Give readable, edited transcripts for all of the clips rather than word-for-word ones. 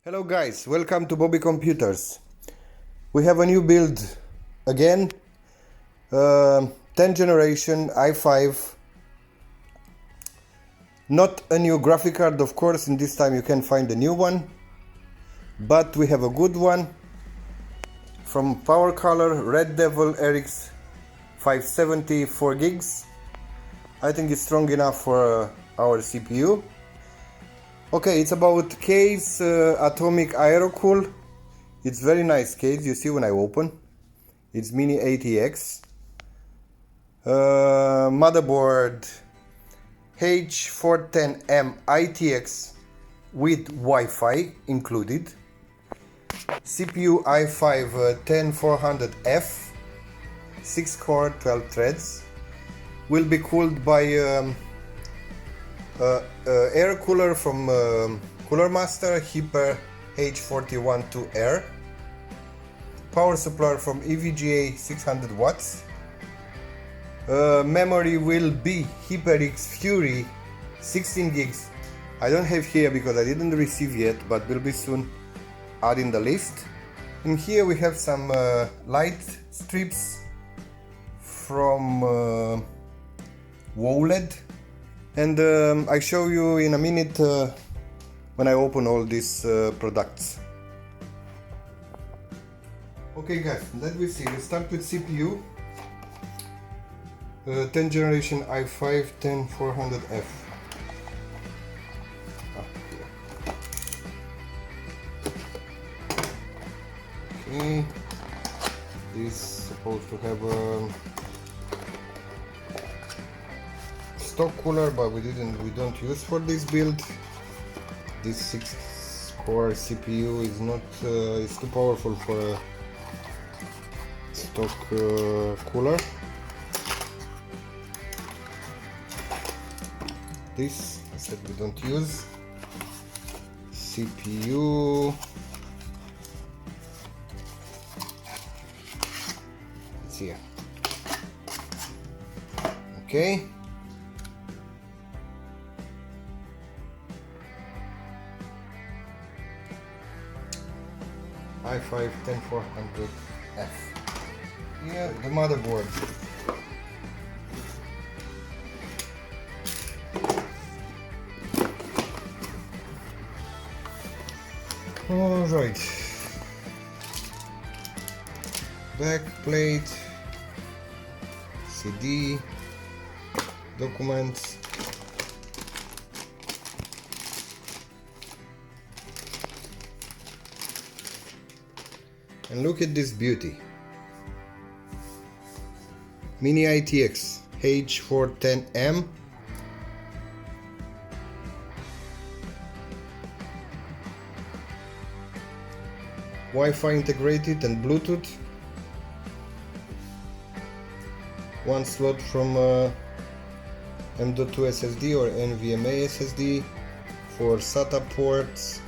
Hello guys, welcome to Bobby Computers. We have a new build again, 10th generation i5. Not a new graphic card, of course, in this time you can find a new one, but we have a good one from Power Color, Red Devil RX 570, 4 gigs. I think it's strong enough for our CPU. Okay, it's about case Atomic AeroCool. It's very nice case, you see when I open. It's Mini ATX. Motherboard H410M ITX with Wi-Fi included. CPU i5 10400F, 6 core, 12 threads. Will be cooled by air cooler from Cooler Master Hyper H412R. Power supply from EVGA 600 watts. Memory will be HyperX Fury 16 gigs. I don't have here because I didn't receive yet, but will be soon add in the list. And here we have some light strips from WOLED. And I show you in a minute when I open all these products. Okay guys, let me see. Let's start with CPU. 10th generation i5 10400F. Okay, this is supposed to have a stock cooler, but we don't use for this build. This 6 core CPU is not it's too powerful for a stock cooler. This I said we don't use. CPU, it's here. Okay, i5 10400F. Here the motherboard. All right. Back plate, CD, documents. And look at this beauty. Mini ITX H410M. Wi-Fi integrated and Bluetooth. One slot from M.2 SSD or NVMe SSD. For SATA ports,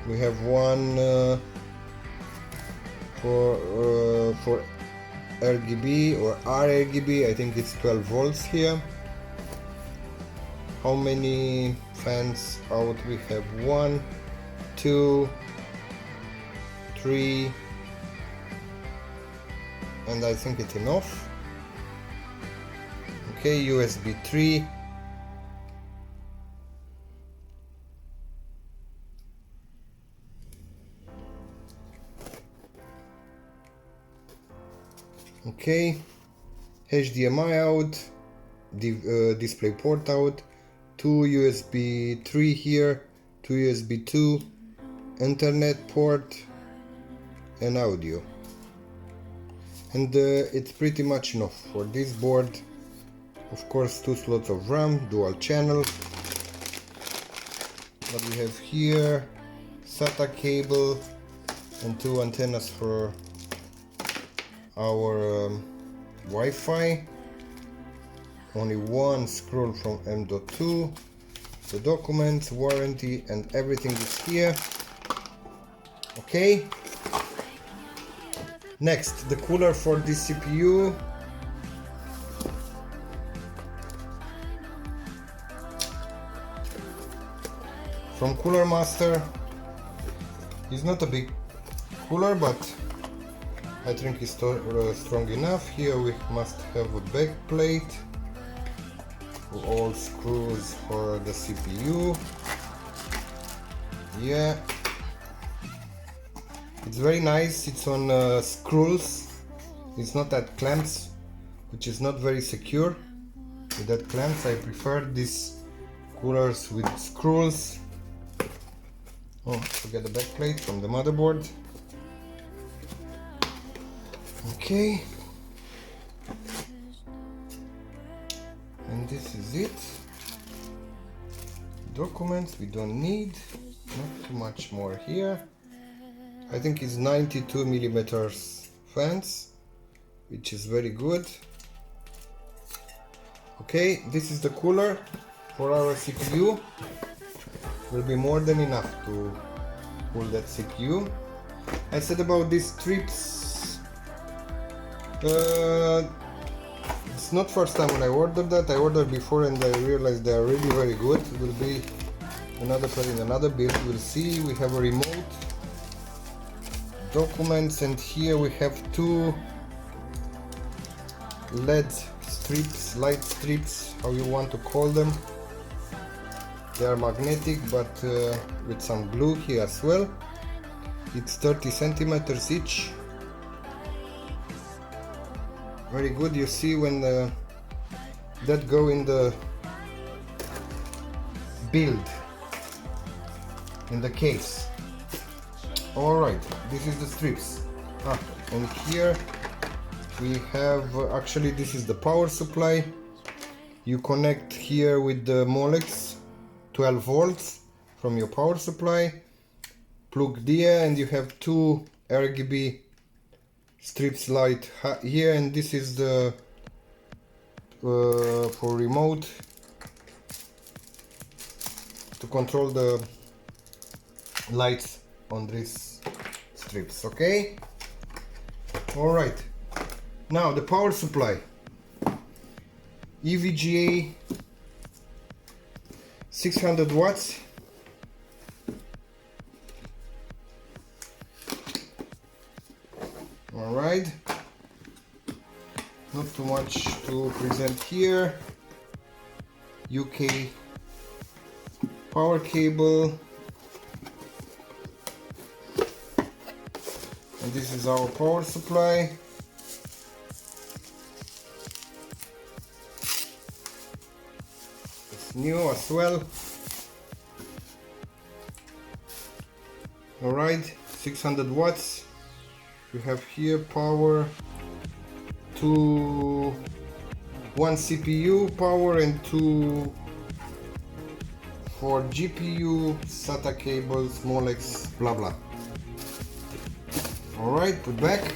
we have one for RGB or RGB. I think it's 12 volts here. How many fans out? We have 1, 2, 3, and I think it's enough. Okay, USB 3. Okay, HDMI out, display port out, 2 USB 3 here, 2 USB 2, Ethernet port, and audio. And it's pretty much enough for this board. Of course, 2 slots of RAM, dual channel. What we have here, SATA cable and 2 antennas for our Wi-Fi. Only one scroll from M.2. The documents, warranty, and everything is here. Okay. Next, the cooler for this CPU. From Cooler Master. It's not a big cooler, but I think it's strong enough. Here we must have a back plate, all screws for the CPU. Yeah, it's very nice. It's on screws. It's not at clamps, which is not very secure. With that clamps, I prefer these coolers with screws. Oh, forget the back plate from the motherboard. Okay, and this is it. Documents we don't need, not too much more here. I think it's 92 millimeters fans, which is very good. Okay, this is the cooler for our CPU. Will be more than enough to cool that CPU. I said about these strips, it's not first time when I ordered that. I ordered before and I realized they are really very good. It will be another part in another build. We'll see. We have a remote, documents, and here we have two LED strips, light strips, how you want to call them. They are magnetic, but with some glue here as well. It's 30 centimeters each. Very good. You see when that go in the build, in the case. Alright, this is the strips. And here we have, actually this is the power supply. You connect here with the Molex 12 volts from your power supply, plug there, and you have two RGB strips light here, and this is the for remote to control the lights on these strips. Okay, all right, now the power supply, EVGA 600 watts. All right, not too much to present here. UK power cable, and this is our power supply. It's new as well. All right, 600 watts. You have here power to one CPU power and two for GPU, SATA cables, Molex, blah blah. Alright, put back.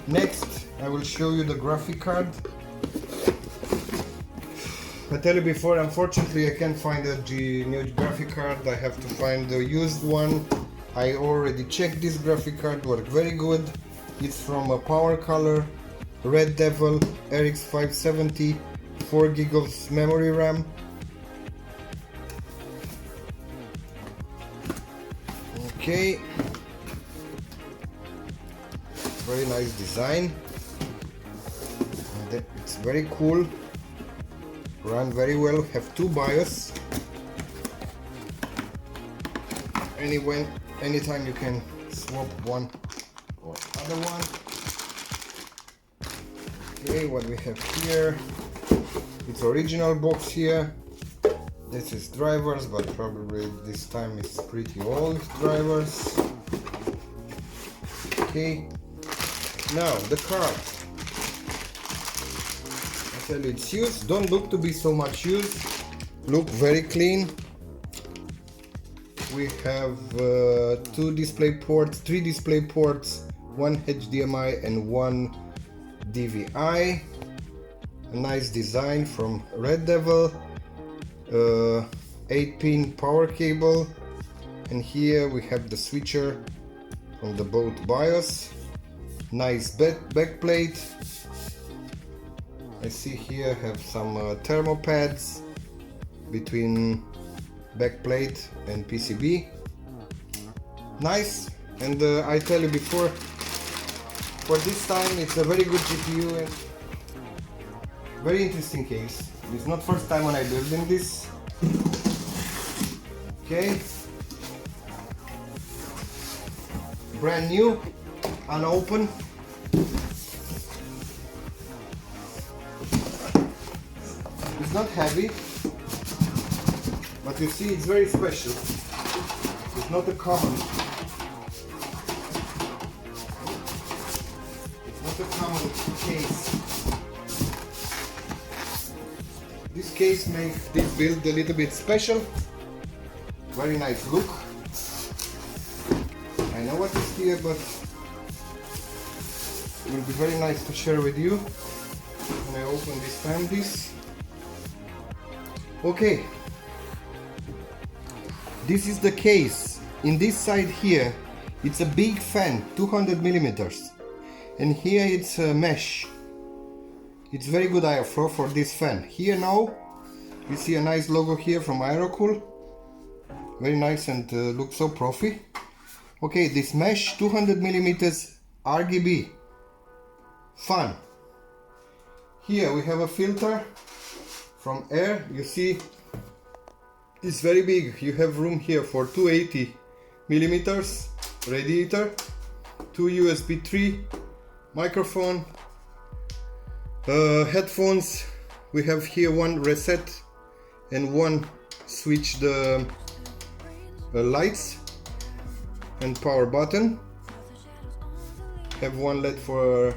Next, I will show you the graphic card. I tell you before, unfortunately I can't find a new graphic card. I have to find the used one. I already checked this graphic card, worked very good. It's from a Power Color Red Devil RX 570, 4 GB of memory RAM. Okay, very nice design, and it's very cool, run very well. Have two BIOS, anytime you can swap one or other one. Okay, what we have here, it's original box here. This is drivers, but probably this time it's pretty old drivers. Okay, now the card. I tell you, it's used. Don't look to be so much used. Look very clean. We have two display ports, three display ports, one HDMI and one DVI. A nice design from Red Devil. 8-pin power cable, and here we have the switcher from the both BIOS. Nice back plate. I see here have some thermal pads between back plate and PCB. nice, and I tell you before, for this time it's a very good GPU and very interesting case. It's not first time when I building this. Okay, brand new, unopened. It's not heavy, but you see it's very special. It's not a common. It's not a common case. This case makes this build a little bit special. Very nice look. I know what is here, but it will be very nice to share with you when I open this. Okay, this is the case. In this side here, it's a big fan, 200 millimeters, and here it's a mesh. It's very good airflow for this fan. Here now, you see a nice logo here from AeroCool. Very nice and looks so profi. Okay, this mesh, 200 millimeters RGB fan. Here we have a filter from air. You see it's very big. You have room here for 280 millimeters radiator, 2 USB 3 microphone, headphones. We have here one reset and one switch the lights and power button. Have one LED for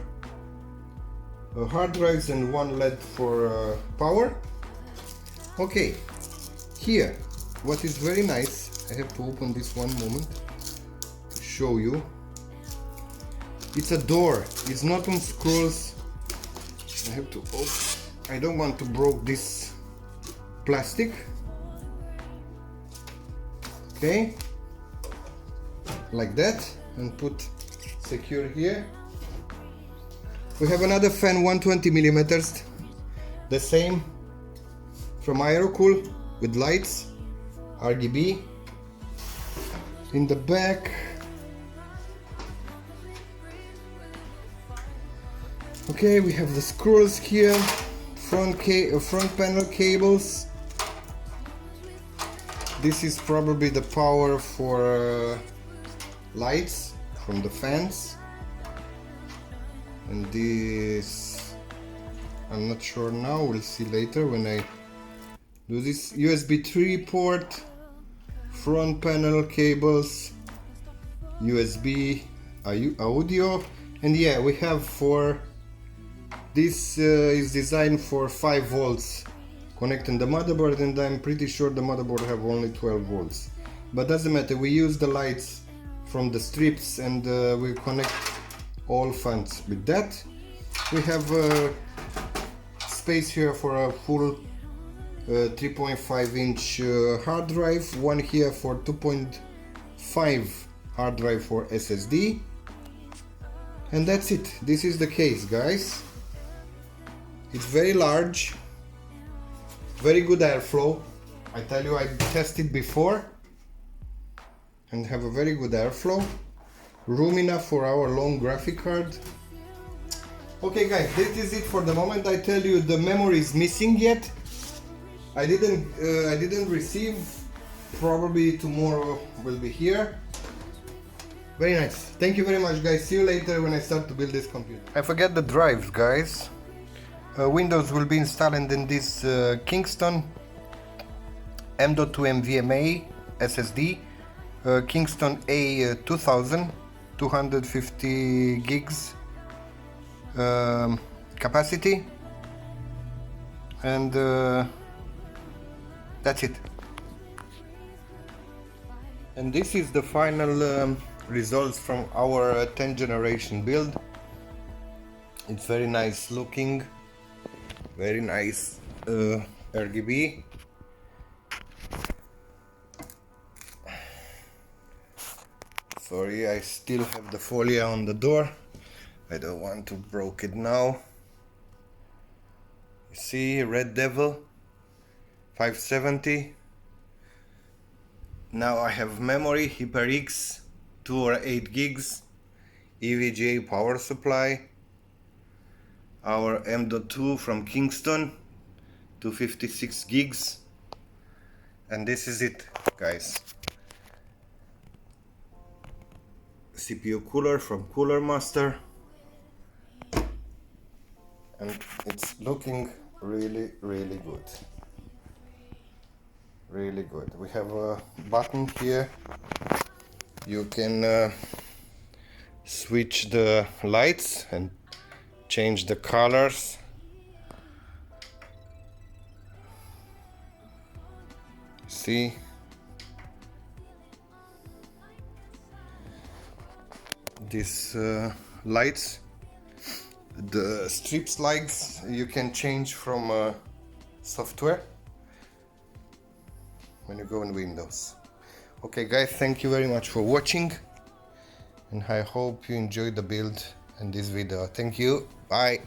hard drives and one LED for power. Okay, here what is very nice, I have to open this one moment to show you. It's a door, it's not on screws. I have to open, I don't want to break this plastic. Okay, like that, and put secure here. We have another fan, 120 millimeters, the same from AeroCool with lights, RGB. In the back, okay, we have the screws here, front panel cables. This is probably the power for lights from the fans. And this, I'm not sure now, we'll see later when I do this. USB 3 port, front panel cables, USB audio, and yeah, we have for this is designed for 5 volts connecting the motherboard, and I'm pretty sure the motherboard have only 12 volts, but doesn't matter. We use the lights from the strips and we connect all fans with that. We have space here for a full 3.5 inch hard drive, one here for 2.5 hard drive for SSD, and that's it. This is the case, guys. It's very large, very good airflow. I tell you, I tested before and have a very good airflow. Room enough for our long graphic card. Okay guys, this is it for the moment. I tell you, the memory is missing yet. I didn't receive. Probably tomorrow will be here. Very nice. Thank you very much, guys. See you later when I start to build this computer. I forget the drives, guys. Windows will be installed in this Kingston M.2 NVMe SSD, Kingston A2000, 250 gigs capacity, and that's it. And this is the final results from our 10th generation build. It's very nice looking, very nice RGB. Sorry, I still have the folia on the door. I don't want to break it now. You see, Red Devil 570. Now I have memory, HyperX 2 or 8 gigs EVGA power supply, our M.2 from Kingston, 256 gigs, and this is it, guys. CPU cooler from Cooler Master, and it's looking really good. Really good. We have a button here. You can switch the lights and change the colors. See, these lights, the strips lights, you can change from software when you go in Windows. Okay guys, thank you very much for watching, and I hope you enjoyed the build and this video. Thank you, bye.